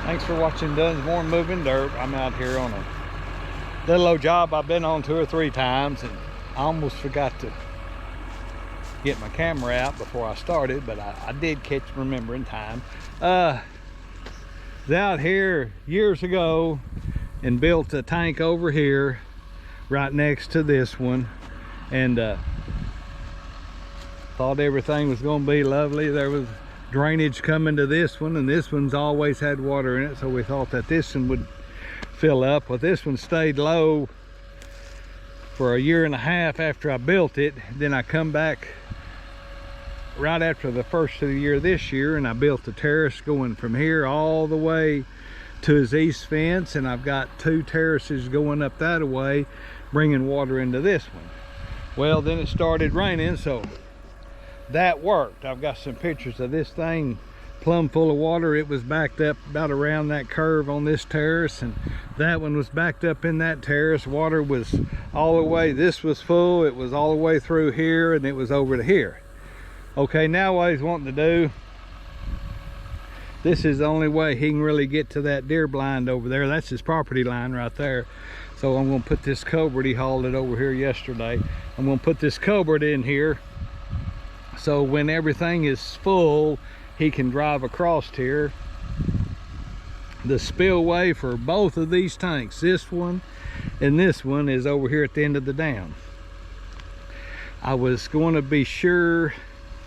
Thanks for watching Dunsmore Moving Dirt. I'm out here on a little old job I've been on 2 or 3 times, and I almost forgot to get my camera out before I started, but I did remember in time. I was out here years ago and built a tank over here right next to this one, and thought everything was going to be lovely. There was drainage coming to this one, and this one's always had water in it, so we thought that this one would fill up. Well, this one stayed low for 1.5 years after I built it. Then I come back right after the first of the year this year, and I built a terrace going from here all the way to his east fence, and I've got 2 terraces going up that way, bringing water into this one. Well, then it started raining, so that worked. I've got some pictures of this thing plumb full of water. It was backed up about around that curve on this terrace, and that one was backed up in that terrace. Water was all the way, this was full, it was all the way through here, and it was over to here. Okay, now what he's wanting to do, this is the only way he can really get to that deer blind over there. That's his property line right there. So I'm going to put this culvert, he hauled it over here yesterday, I'm going to put this culvert in here, so when everything is full, he can drive across here. The spillway for both of these tanks, this one and this one, is over here at the end of the dam. I was going to be sure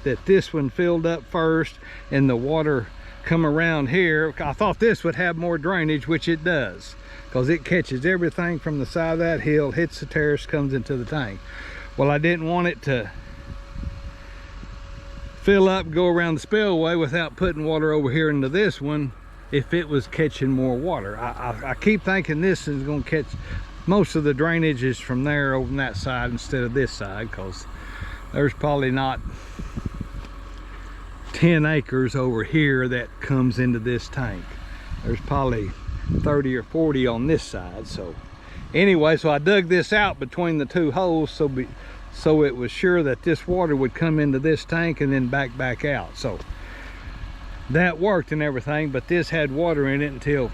that this one filled up first and the water come around here. I thought this would have more drainage, which it does, because it catches everything from the side of that hill, hits the terrace, comes into the tank. Well, I didn't want it to fill up, go around the spillway without putting water over here into this one if it was catching more water. I keep thinking this is going to catch most of the drainage is from there over on that side instead of this side, because there's probably not 10 acres over here that comes into this tank. There's probably 30 or 40 on this side. So anyway, so I dug this out between the 2 holes, so it was sure that this water would come into this tank and then back out. So that worked and everything, but this had water in it until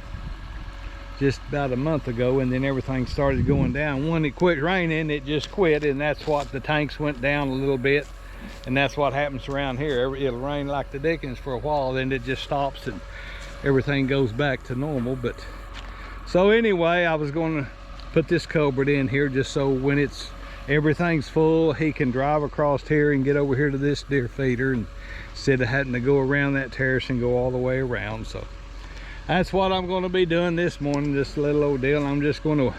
just about a month ago, and then everything started going down. When it quit raining, it just quit, and that's what the tanks went down a little bit, and that's what happens around here. It'll rain like the dickens for a while, then it just stops and everything goes back to normal. But so anyway, I was going to put this culvert in here just so when everything's full, he can drive across here and get over here to this deer feeder, and instead of having to go around that terrace and go all the way around. So that's what I'm going to be doing this morning, this little old deal. I'm just going to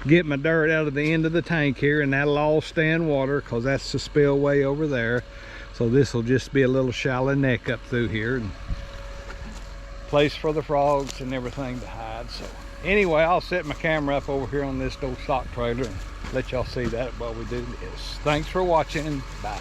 get my dirt out of the end of the tank here, and that'll all stand water, because that's the spillway over there. So this will just be a little shallow neck up through here, and place for the frogs and everything to hide. So anyway, I'll set my camera up over here on this old stock trailer and let y'all see that while we do this. Thanks for watching. Bye.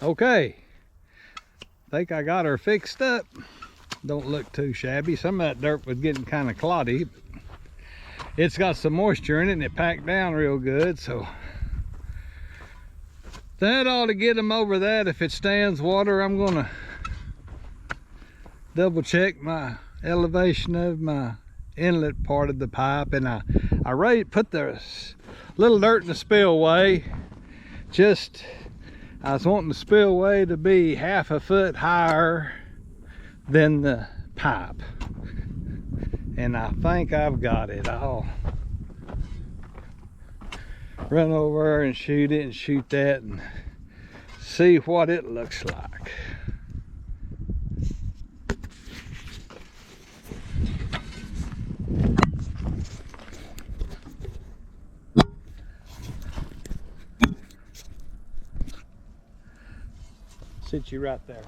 Okay, I think I got her fixed up. Don't look too shabby. Some of that dirt was getting kind of cloddy. It's got some moisture in it and it packed down real good, so that ought to get them over that. If it stands water, I'm gonna double check my elevation of my inlet part of the pipe, and I put the little dirt in the spillway. I was wanting the spillway to be 1/2 foot higher than the pipe, and I think I've got it. I'll run over and shoot it and shoot that and see what it looks like. Sit you right there.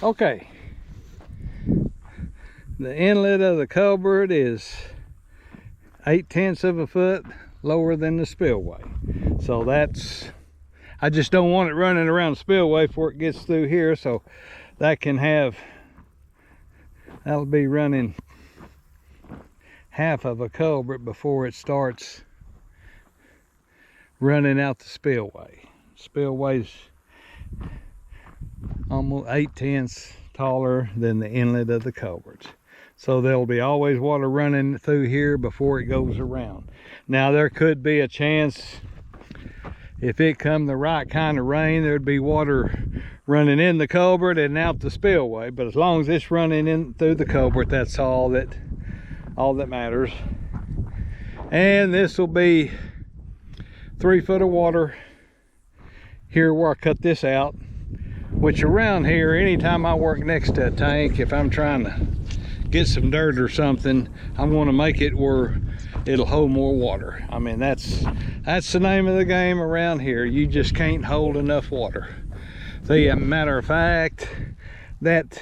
Okay, the inlet of the culvert is 8/10 of a foot lower than the spillway, so I just don't want it running around the spillway before it gets through here, so that'll be running 1/2 of a culvert before it starts running out the spillway. Spillway's almost 8/10 taller than the inlet of the culverts, so there'll be always water running through here before it goes around. Now there could be a chance, if it come the right kind of rain, there'd be water running in the culvert and out the spillway, but as long as it's running in through the culvert, that's all that matters. And this will be 3 foot of water here where I cut this out, which around here, anytime I work next to a tank, if I'm trying to get some dirt or something, I'm going to make it where it'll hold more water. I mean, that's the name of the game around here. You just can't hold enough water. See, as a matter of fact, that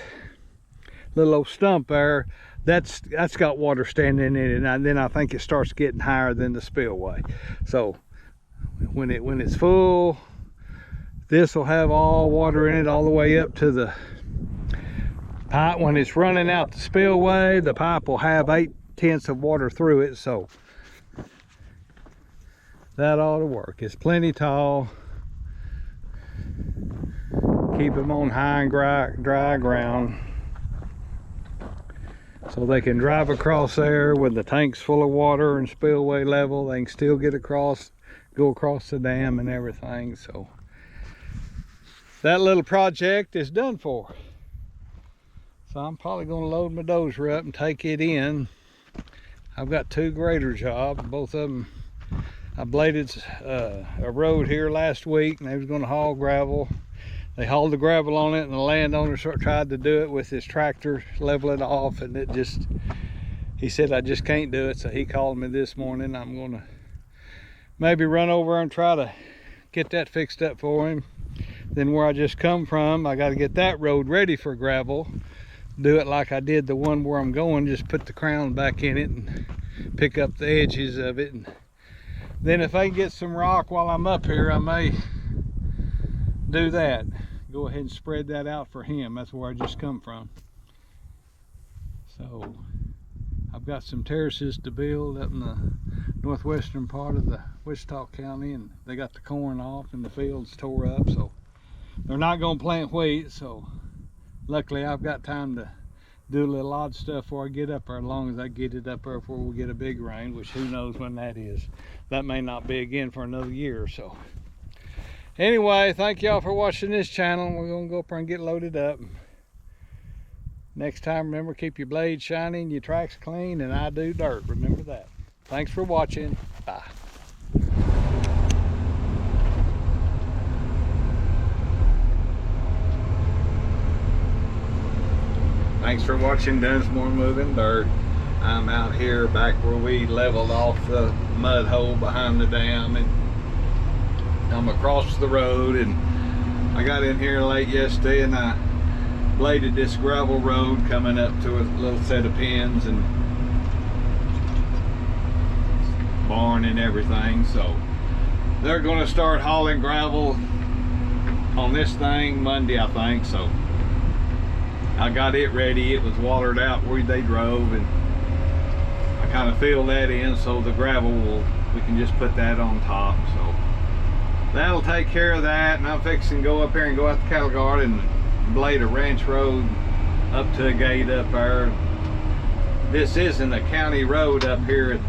little old stump there, that's got water standing in it, and then I think it starts getting higher than the spillway. So when it's full, this will have all water in it all the way up to the pipe. When it's running out the spillway, the pipe will have 8/10 of water through it, so that ought to work. It's plenty tall. Keep them on high and dry ground, so they can drive across there when the tank's full of water and spillway level. They can still get across, go across the dam and everything. So that little project is done for. So I'm probably going to load my dozer up and take it in. I've got 2 grader jobs, both of them. I bladed a road here last week, and they was going to haul gravel. They hauled the gravel on it, and the landowner tried to do it with his tractor, level it off, and he said, I just can't do it. So he called me this morning. I'm going to maybe run over and try to get that fixed up for him. Then where I just come from, I got to get that road ready for gravel. Do it like I did the one where I'm going, just put the crown back in it and pick up the edges of it and Then if I can get some rock while I'm up here, I may do that. Go ahead and spread that out for him. That's where I just come from. So I've got some terraces to build up in the northwestern part of the Wichita County, and they got the corn off and the fields tore up, so they're not going to plant wheat. So luckily I've got time to do a little odd stuff before I get up there, as long as I get it up there before we get a big rain, which who knows when that is. That may not be again for another year or so. Anyway, thank y'all for watching this channel. We're gonna go up there and get loaded up. Next time, remember, keep your blades shiny and your tracks clean, and I do dirt. Remember that. Thanks for watching. Bye. Thanks for watching Dunsmore Moving Dirt. I'm out here back where we leveled off the mud hole behind the dam, and I'm across the road, and I got in here late yesterday and I bladed this gravel road coming up to a little set of pins and barn and everything. So they're going to start hauling gravel on this thing Monday, I think. So I got it ready. It was watered out where they drove, and I kind of filled that in so the gravel we can just put that on top. So that'll take care of that, and I'm fixing to go up here and go out the cattle guard and blade a ranch road up to a gate up there. This isn't a county road up here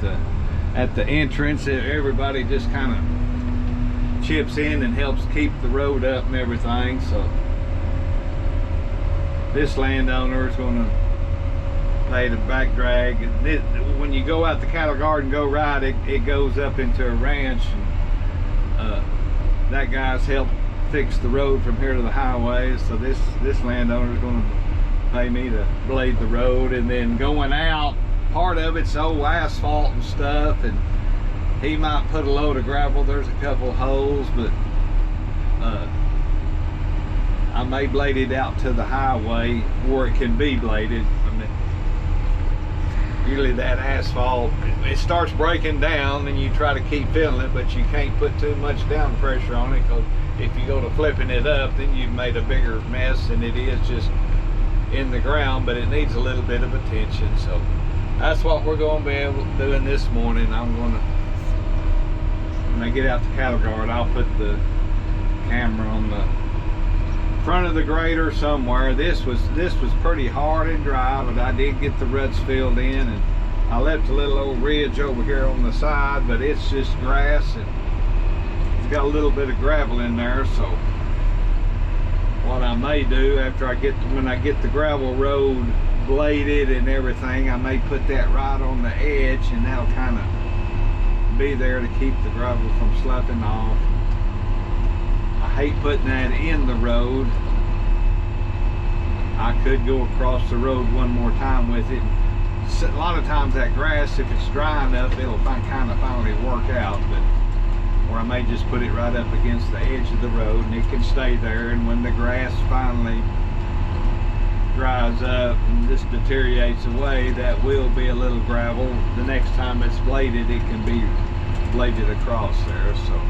at the entrance. Everybody just kind of chips in and helps keep the road up and everything. So this landowner is going to pay the back drag. When you go out the cattle guard and go right, it goes up into a ranch, and that guy's helped fix the road from here to the highway. So this landowner is going to pay me to blade the road, and then going out, part of it's old asphalt and stuff, and he might put a load of gravel. There's a couple holes, but I may blade it out to the highway where it can be bladed. I mean, usually that asphalt, it starts breaking down, and you try to keep filling it, but you can't put too much down pressure on it, because if you go to flipping it up, then you've made a bigger mess than it is just in the ground. But it needs a little bit of attention. So that's what we're going to be able to do this morning. I'm going to, when I get out the cattle guard, I'll put the camera on the front of the grader somewhere. This was pretty hard and dry, but I did get the ruts filled in, and I left a little old ridge over here on the side, but it's just grass, and it's got a little bit of gravel in there. So what I may do after when I get the gravel road bladed and everything, I may put that right on the edge, and that'll kind of be there to keep the gravel from sloughing off. I hate putting that in the road. I could go across the road one more time with it. A lot of times that grass, if it's dry enough, it'll kind of finally work out. But or I may just put it right up against the edge of the road, and it can stay there. And when the grass finally dries up and this deteriorates away, that will be a little gravel. The next time it's bladed, it can be bladed across there. So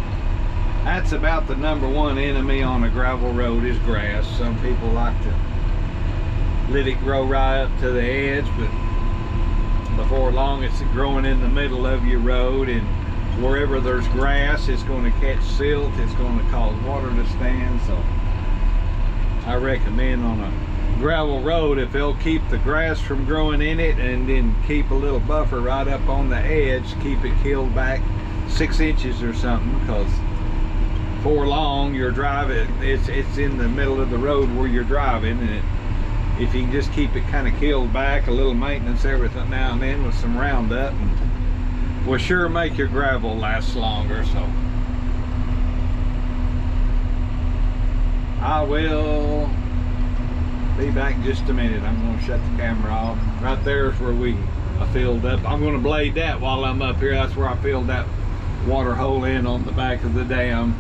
that's about the #1 enemy on a gravel road, is grass. Some people like to let it grow right up to the edge, but before long it's growing in the middle of your road, and wherever there's grass, it's going to catch silt, it's going to cause water to stand. So I recommend on a gravel road, if they'll keep the grass from growing in it, and then keep a little buffer right up on the edge, keep it killed back 6 inches or something, because before long you're driving, it's in the middle of the road where you're driving, and if you can just keep it kind of killed back, a little maintenance every now and then with some Roundup, and will sure make your gravel last longer. So I will be back in just a minute. I'm going to shut the camera off. Right there is where I filled up. I'm going to blade that while I'm up here. That's where I filled that water hole in on the back of the dam.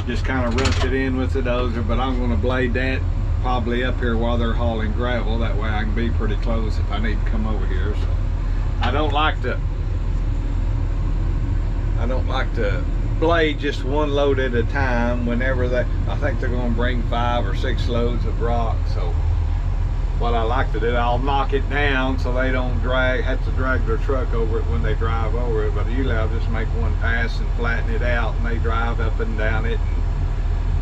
Just kind of roughed it in with the dozer, but I'm going to blade that probably up here while they're hauling gravel. That way I can be pretty close if I need to come over here. So I don't like to I don't like to blade just one load at a time. Whenever I think they're going to bring 5 or 6 loads of rock. So what I like to do, I'll knock it down so they don't have to drag their truck over it when they drive over it. But usually I'll just make one pass and flatten it out, and they drive up and down it.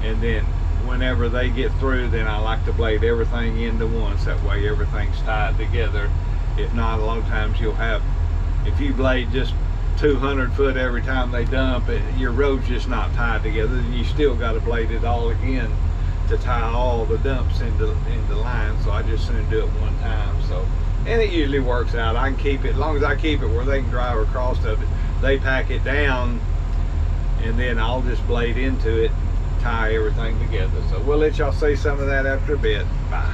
And then whenever they get through, then I like to blade everything into once. That way everything's tied together. If not, a lot of times you'll have, if you blade just 200 foot every time they dump it, your road's just not tied together, and you still got to blade it all again to tie all the dumps into line. So I just soon do it one time. So, and it usually works out. I can keep it, as long as I keep it where they can drive across of it, they pack it down, and then I'll just blade into it, tie everything together. So we'll let y'all see some of that after a bit. Bye.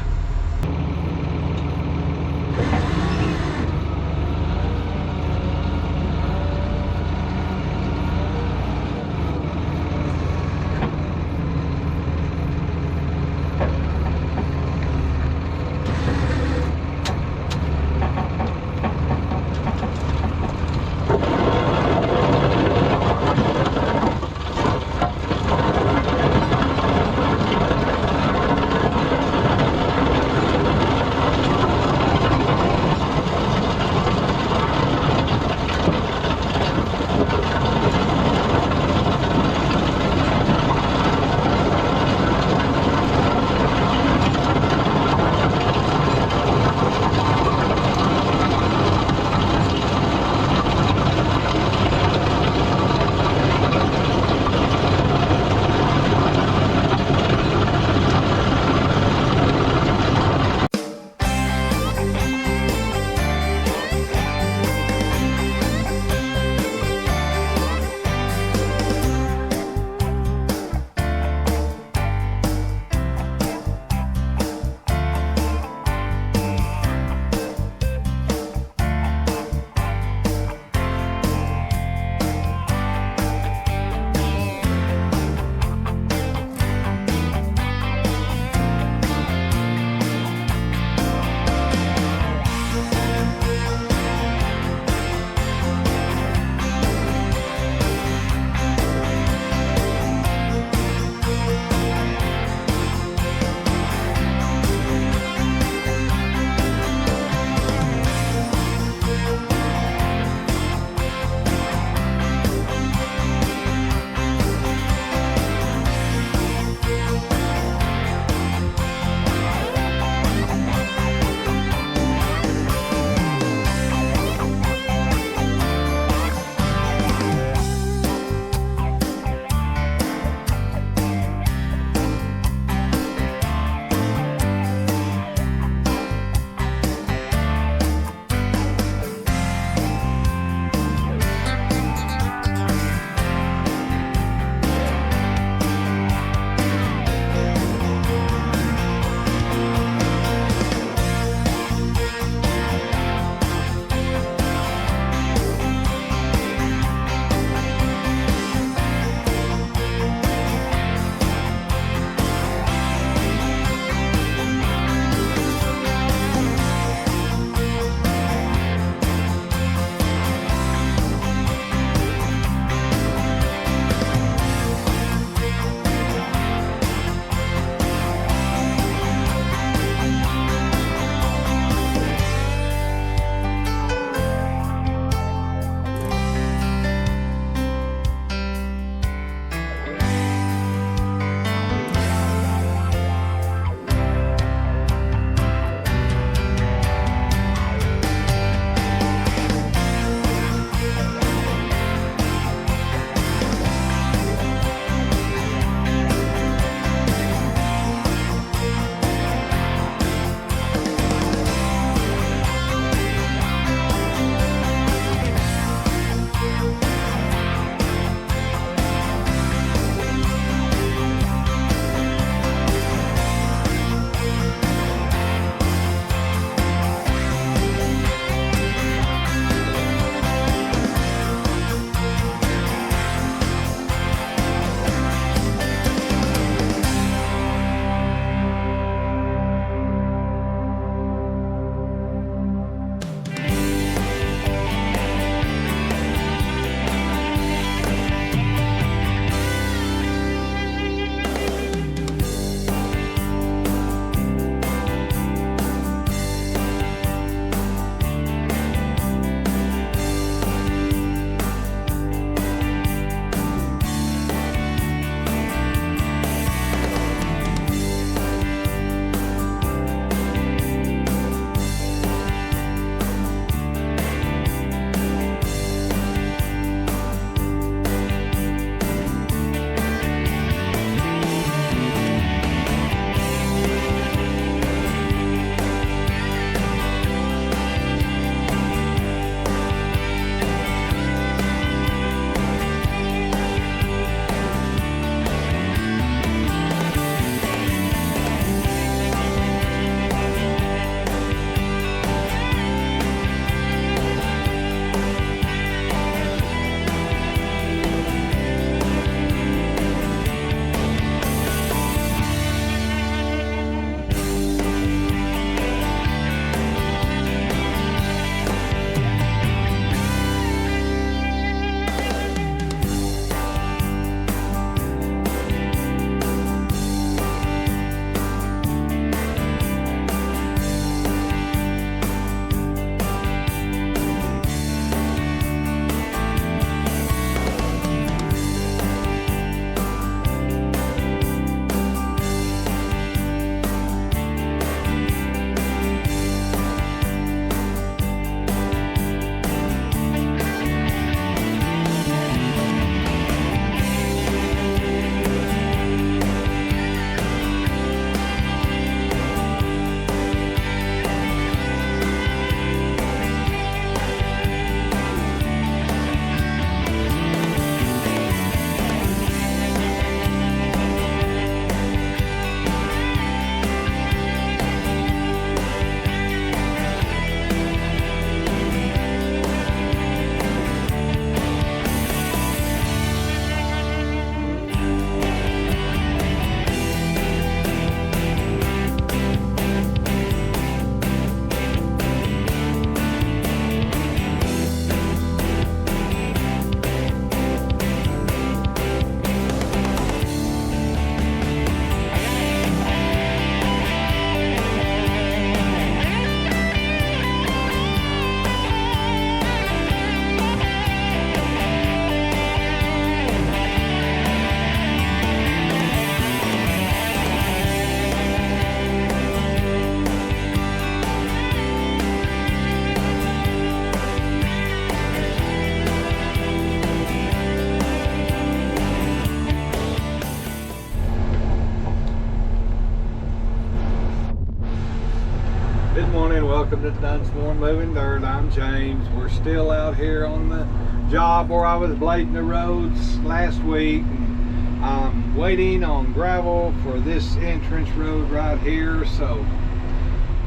welcome to Dunsmore Moving Dirt. I'm James. We're still out here on the job where I was blading the roads last week. And I'm waiting on gravel for this entrance road right here. So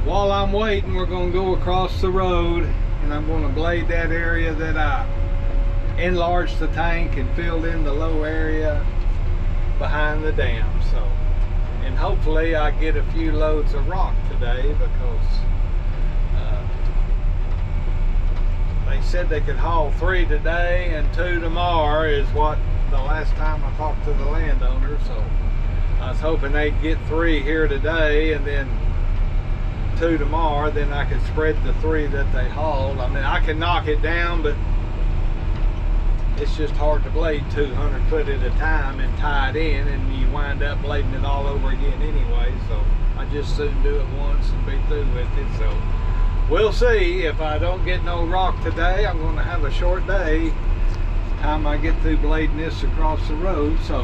while I'm waiting, we're going to go across the road and I'm going to blade that area that I enlarged the tank and filled in the low area behind the dam. So, and hopefully I get a few loads of rock today, because they said they could haul 3 today and 2 tomorrow, is what the last time I talked to the landowner. So I was hoping they'd get 3 here today and then 2 tomorrow, then I could spread the 3 that they hauled. I mean, I can knock it down, but it's just hard to blade 200 foot at a time and tie it in, and you wind up blading it all over again anyway. So I just soon do it once and be through with it. So we'll see. If I don't get no rock today, I'm going to have a short day time I get through blading this across the road. So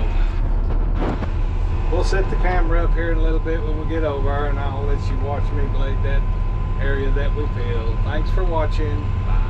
we'll set the camera up here in a little bit when we get over, and I'll let you watch me blade that area that we filled. Thanks for watching. Bye.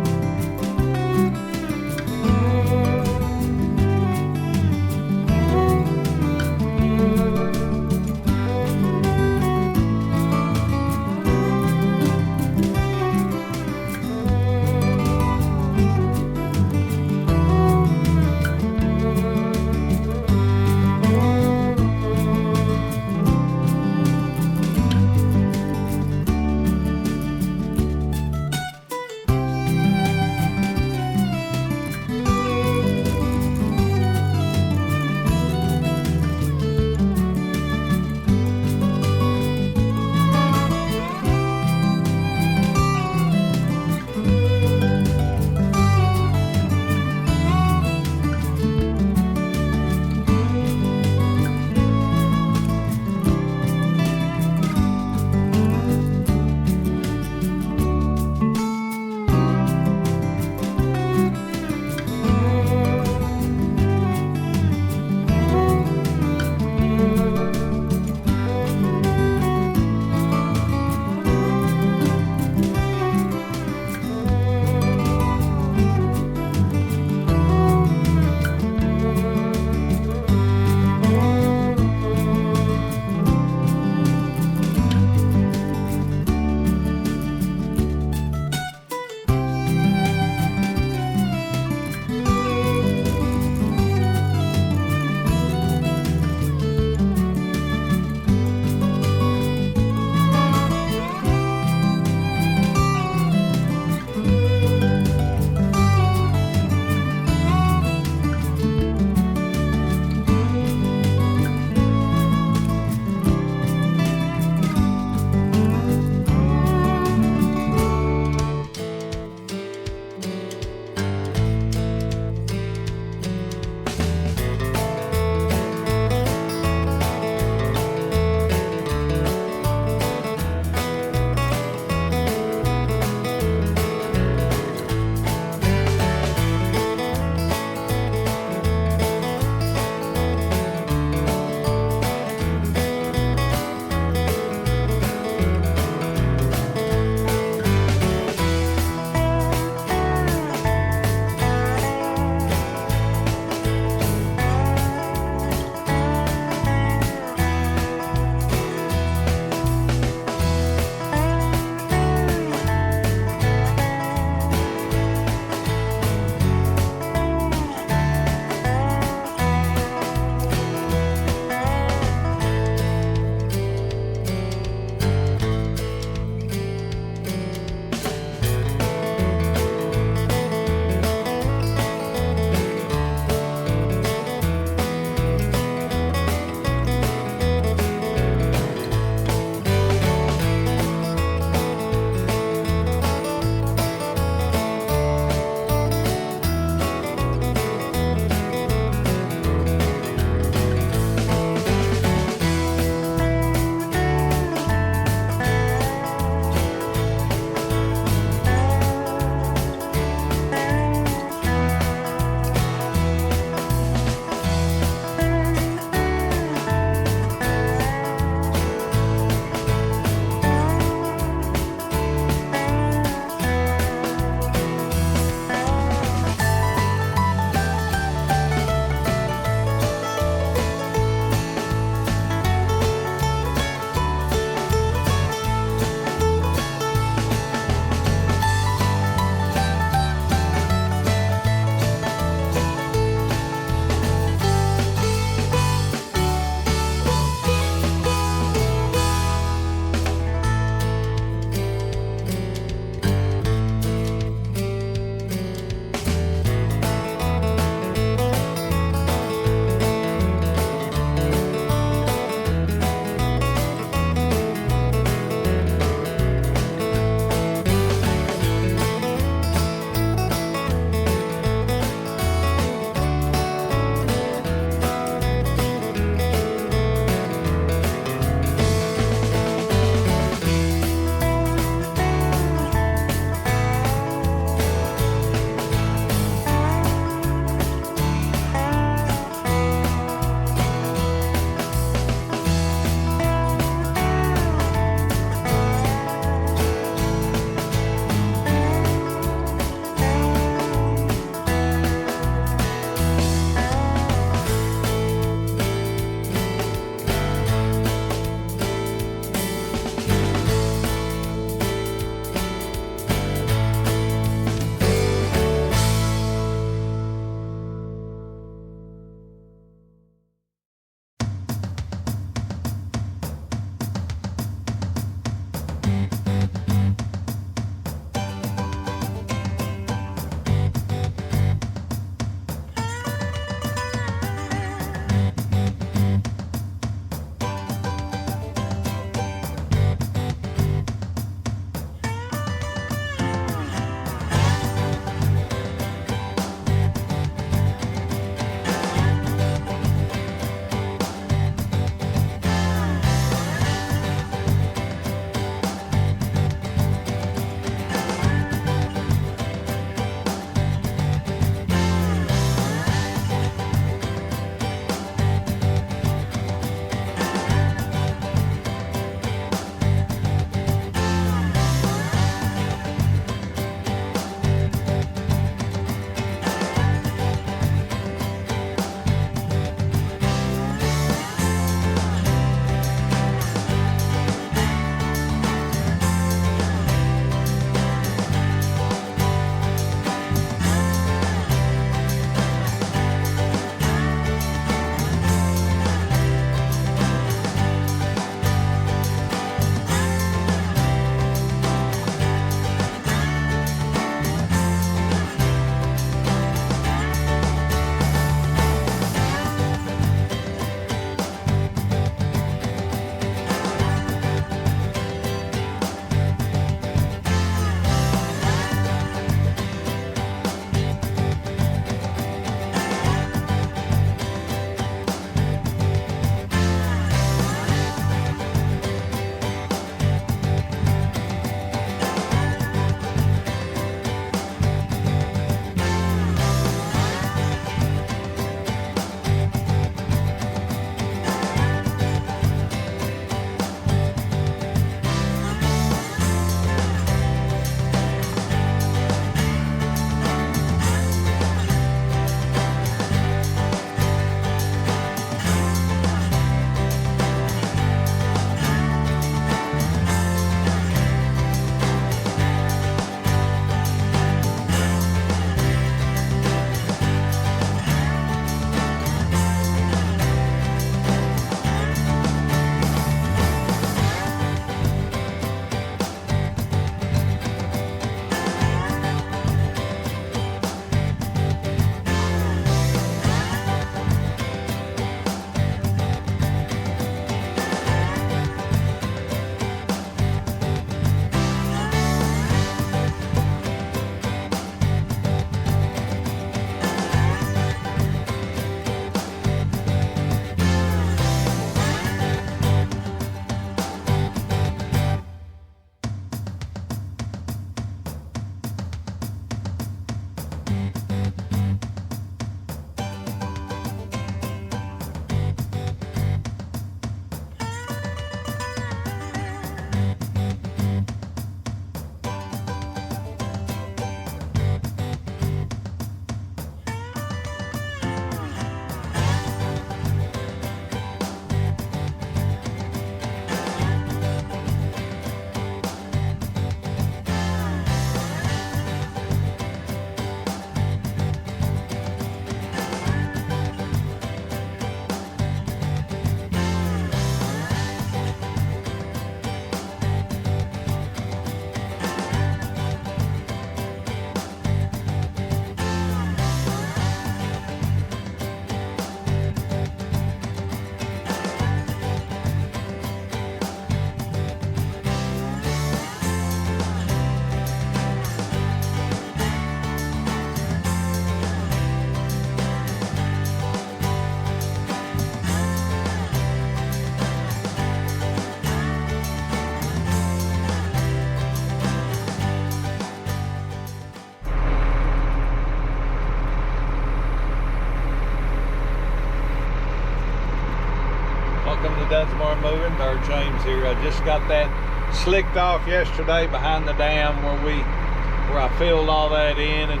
of moving dirt, James here. I just got that slicked off yesterday behind the dam where I filled all that in and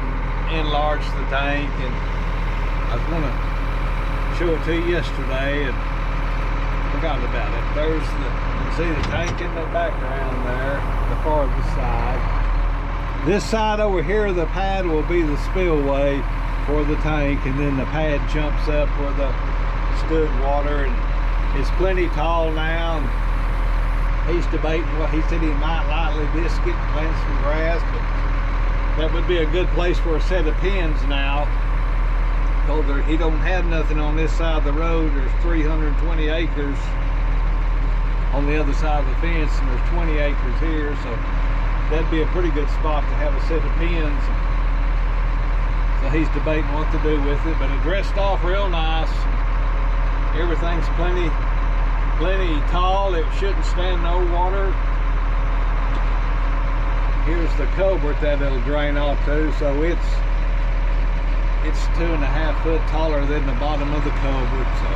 enlarged the tank, and I was gonna show it to you yesterday and forgot about it. There's the, you can see the tank in the background there, the farthest side. This side over here, the pad will be the spillway for the tank, and then the pad jumps up where the stood water, and it's plenty tall now. He's debating what he said he might lightly disc it and plant some grass, but that would be a good place for a set of pins now. Because he don't have nothing on this side of the road. There's 320 acres on the other side of the fence, and there's 20 acres here, so that'd be a pretty good spot to have a set of pins. So he's debating what to do with it, but it dressed off real nice. Everything's plenty tall. It shouldn't stand no water. Here's the culvert that it'll drain off to, so it's 2.5 foot taller than the bottom of the culvert, so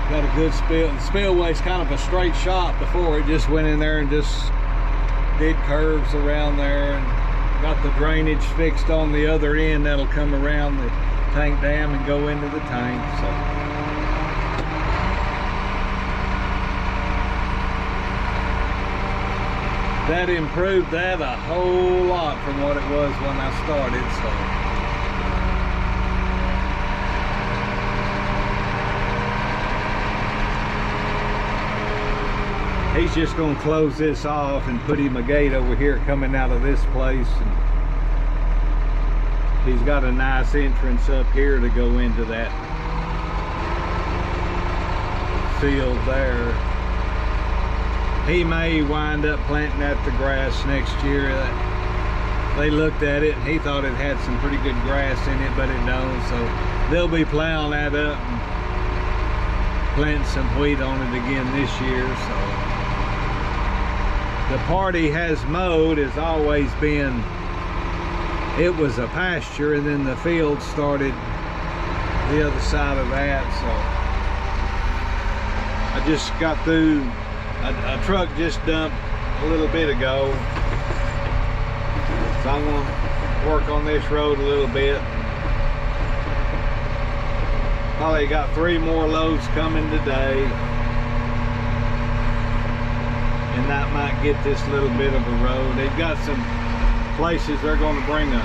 got a good spill. The spillway's kind of a straight shot. Before it just went in there and just did curves around there, and got the drainage fixed on the other end that'll come around the tank dam and go into the tank. So that improved that a whole lot from what it was when I started. So he's just going to close this off and put him a gate over here coming out of this place. And he's got a nice entrance up here to go into that field there. He may wind up planting that to grass next year. They looked at it and he thought it had some pretty good grass in it, but it don't. So they'll be plowing that up and planting some wheat on it again this year. So the part he has mowed has always been, it was a pasture, and then the field started the other side of that. So I just got through, a truck just dumped a little bit ago, so I'm going to work on this road a little bit. Probably got 3 more loads coming today, and that might get this little bit of a road. They've got some places they're going to bring a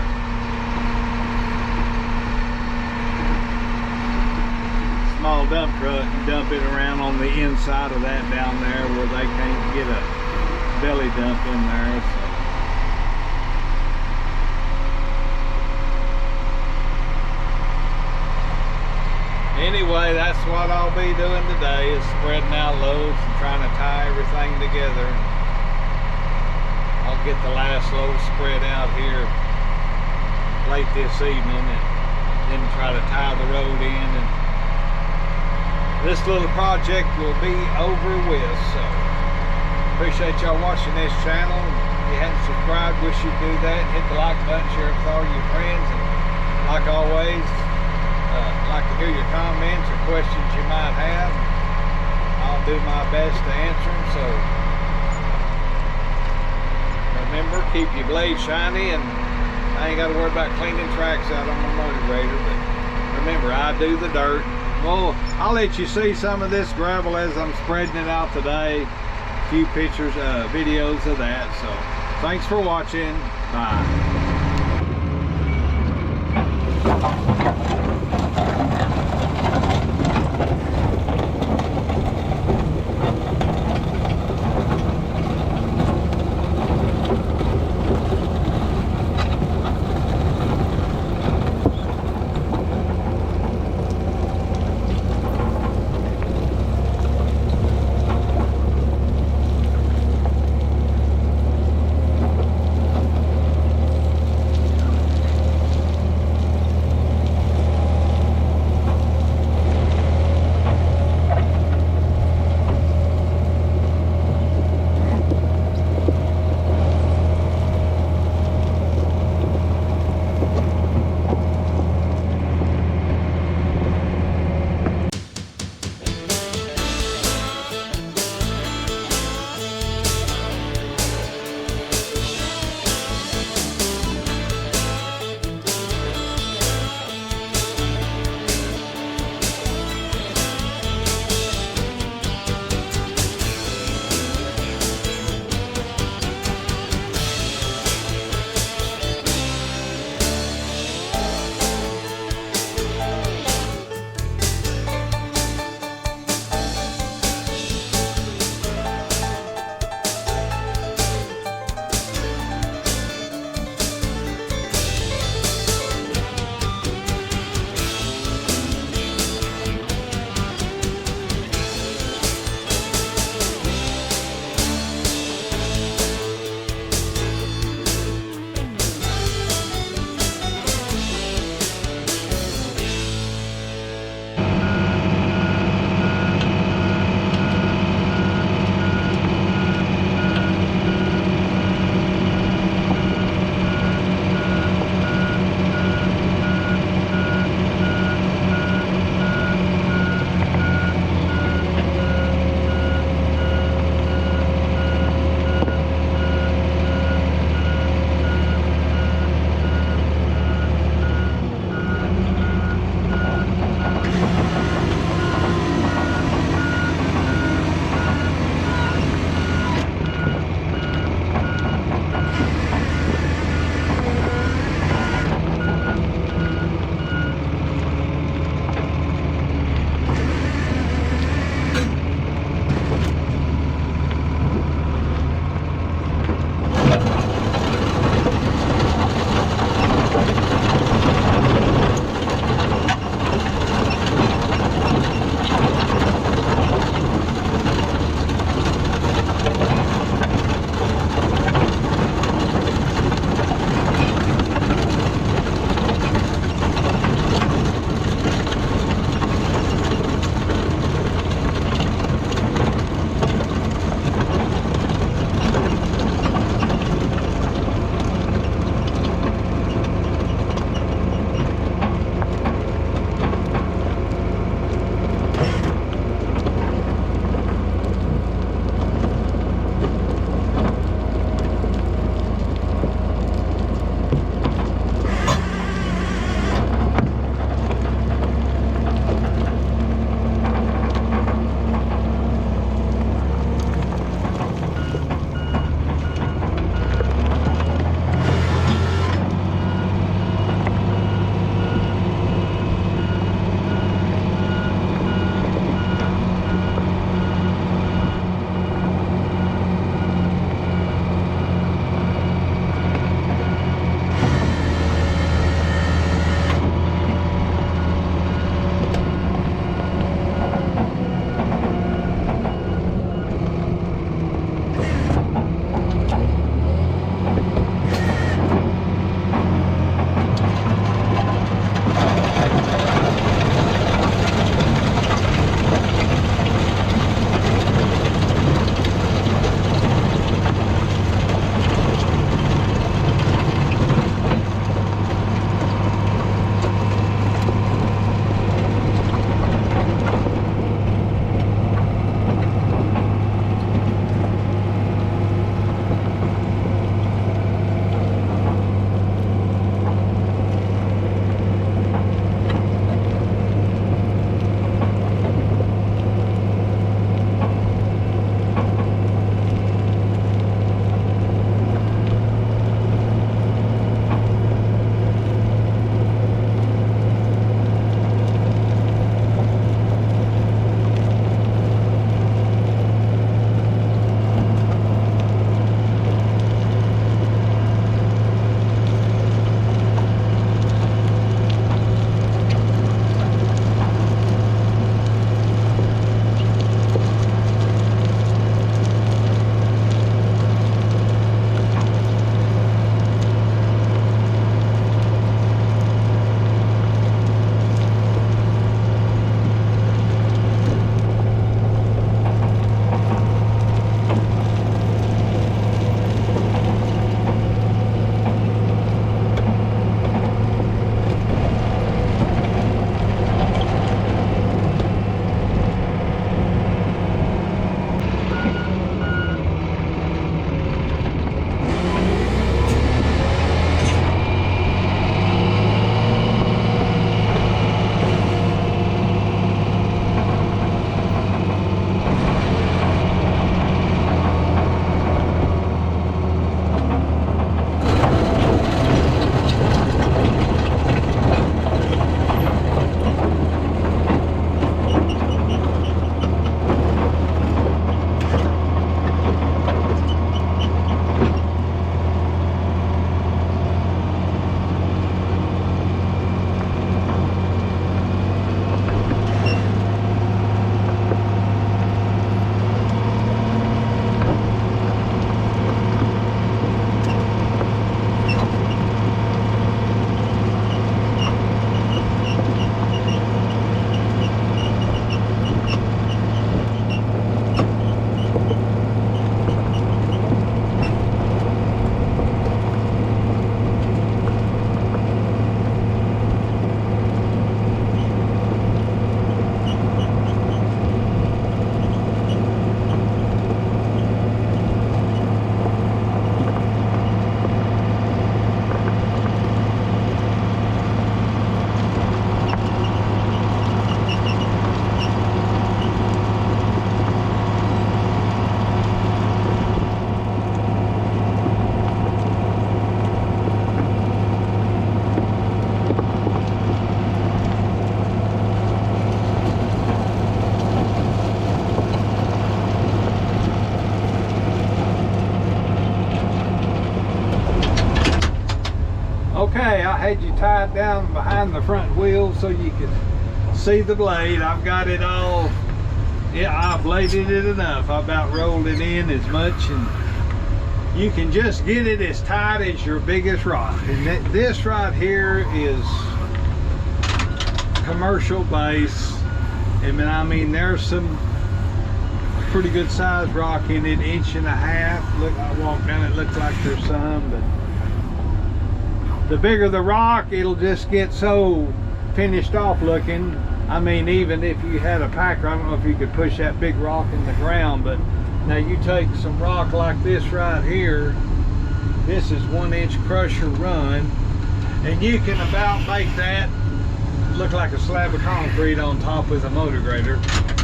small dump truck and dump it around on the inside of that down there where they can't get a belly dump in there. So anyway, that's what I'll be doing today, is spreading out loads and trying to tie everything together. I'll get the last load spread out here late this evening, and then try to tie the road in, and this little project will be over with. So appreciate y'all watching this channel. If you hadn't subscribed, wish you'd do that. Hit the like button, share it with all your friends, and like always, like to hear your comments or questions you might have. I'll do my best to answer them. So remember, keep your blade shiny, and I ain't got to worry about cleaning tracks out on my motivator. But remember, I do the dirt. Well, I'll let you see some of this gravel as I'm spreading it out today. A few pictures, videos of that. So thanks for watching. Bye. Okay, I had you tied down behind the front wheel so you could see the blade. I've got it all, yeah, I bladed it enough. I about rolled it in as much, and you can just get it as tight as your biggest rock. And this right here is commercial base. I mean, there's some pretty good sized rock in it, 1.5 inches. Look, I walked down it, looks like there's some, but the bigger the rock, it'll just get so finished off looking. I mean, even if you had a packer, I don't know if you could push that big rock in the ground, but now you take some rock like this right here, this is 1-inch crusher run, and you can about make that look like a slab of concrete on top with a motor grader.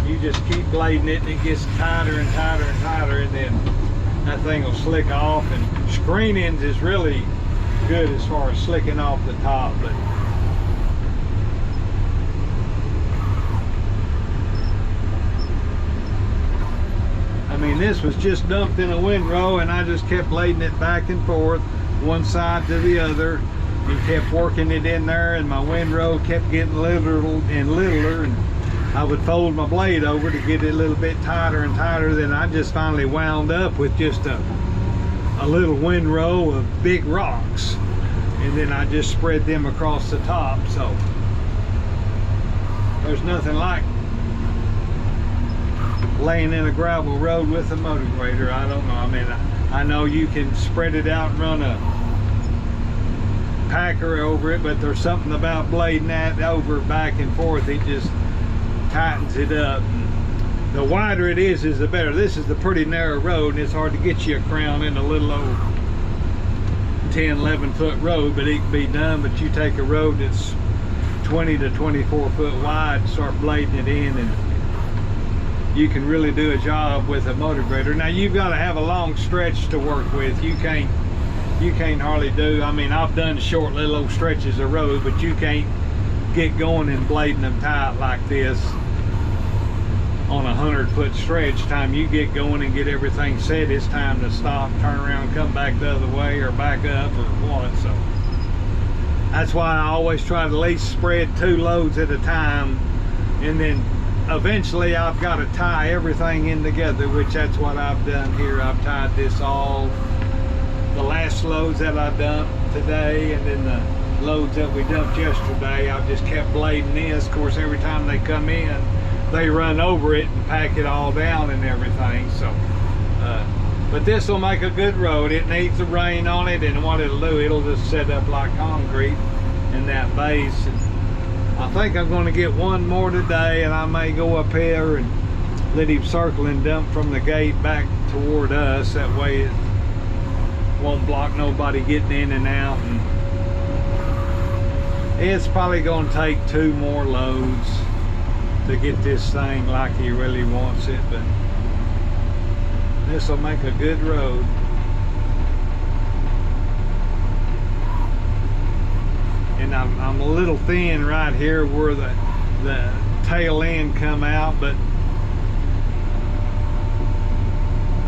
You just keep blading it, and it gets tighter and tighter and tighter, and then that thing will slick off. And screenings is really good as far as slicking off the top, but I mean, this was just dumped in a windrow, and I just kept blading it back and forth, one side to the other, and kept working it in there, and my windrow kept getting littler and littler, and I would fold my blade over to get it a little bit tighter and tighter. Then I just finally wound up with just a little windrow of big rocks, and then I just spread them across the top. So there's nothing like laying in a gravel road with a motor grader. I don't know, I mean, I know you can spread it out and run a packer over it, but there's something about blading that over back and forth, it just tightens it up. And the wider it is the better. This is a pretty narrow road, and it's hard to get you a crown in a little old 10-11 foot road, but it can be done. But you take a road that's 20 to 24 foot wide, start blading it in, and you can really do a job with a motor grader. Now you've got to have a long stretch to work with. You can't hardly do, I mean, I've done short little old stretches of road, but you can't get going and blading them tight like this on a 100-foot stretch. Time you get going and get everything set, it's time to stop, turn around, come back the other way, or back up, or what. So that's why I always try to at least spread 2 loads at a time, and then eventually I've got to tie everything in together, which that's what I've done here. I've tied this all, the last loads that I dumped today, and then the loads that we dumped yesterday. I've just kept blading this. Of course, every time they come in, they run over it and pack it all down and everything. So but this will make a good road. It needs the rain on it, and what it'll do, it'll just set up like concrete in that base. And I think I'm going to get one more today, and I may go up here and let him circle and dump from the gate back toward us. That way it won't block nobody getting in and out. And it's probably going to take 2 more loads to get this thing like he really wants it, but this will make a good road. And I'm a little thin right here where the tail end come out, but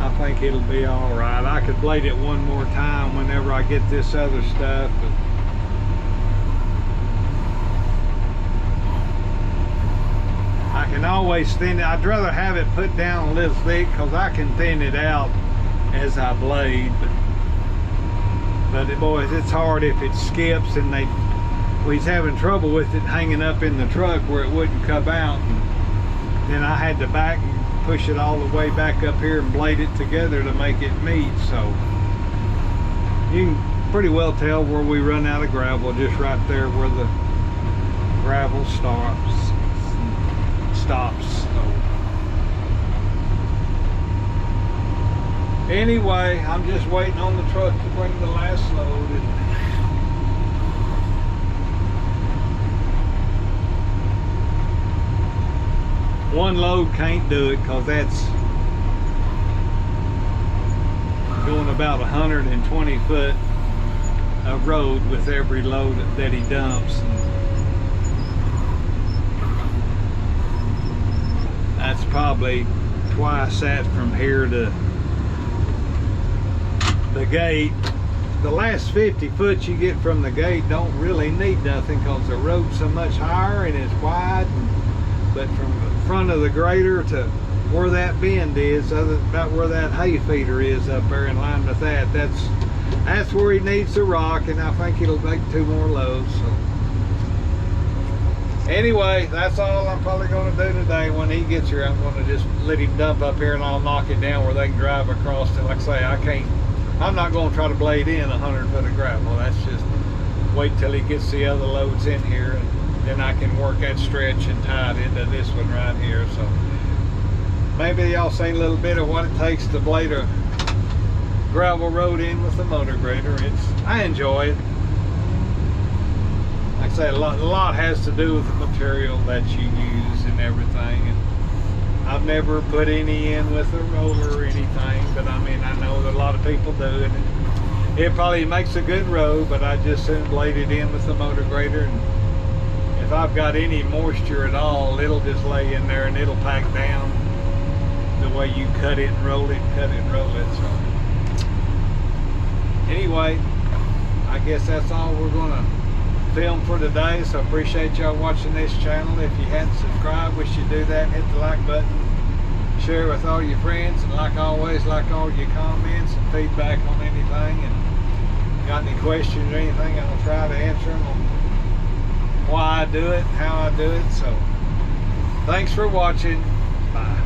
I think it'll be all right. I could blade it one more time whenever I get this other stuff, but I can always thin it. I'd rather have it put down a little thick, because I can thin it out as I blade. But boys, it's hard if it skips, and we's having trouble with it hanging up in the truck where it wouldn't come out. And then I had to back and push it all the way back up here and blade it together to make it meet. So you can pretty well tell where we run out of gravel, just right there where the gravel stops. Anyway, I'm just waiting on the truck to bring the last load. One load can't do it, because that's going about 120 foot of road with every load that he dumps. That's probably twice that from here to the gate. the last 50 foot you get from the gate don't really need nothing because the road's so much higher and it's wide. But from the front of the grader to where that bend is, about where that hay feeder is up there in line with that, that's where he needs the rock, and I think it'll make 2 more loads. So anyway, that's all I'm probably going to do today. When he gets here, I'm going to just let him dump up here and I'll knock it down where they can drive across it. Like I say, I'm not going to try to blade in 100 foot of gravel. That's just wait till he gets the other loads in here, and then I can work that stretch and tie it into this one right here. So maybe y'all see a little bit of what it takes to blade a gravel road in with the motor grader. I enjoy it. Like I say, a lot has to do with the material that you use and everything. And I've never put any in with a roller or anything, but I mean, I know that a lot of people do it. It probably makes a good road, but I just soon blade it in with the motor grader, and if I've got any moisture at all, it'll just lay in there and it'll pack down the way you cut it and roll it, cut it and roll it. So anyway, I guess that's all we're gonna film for today. So I appreciate y'all watching this channel. If you hadn't subscribed, we should do that. Hit the like button, share with all your friends, and like always, like all your comments and feedback on anything. And got any questions or anything, I'll try to answer them on why I do it, how I do it. So thanks for watching. Bye.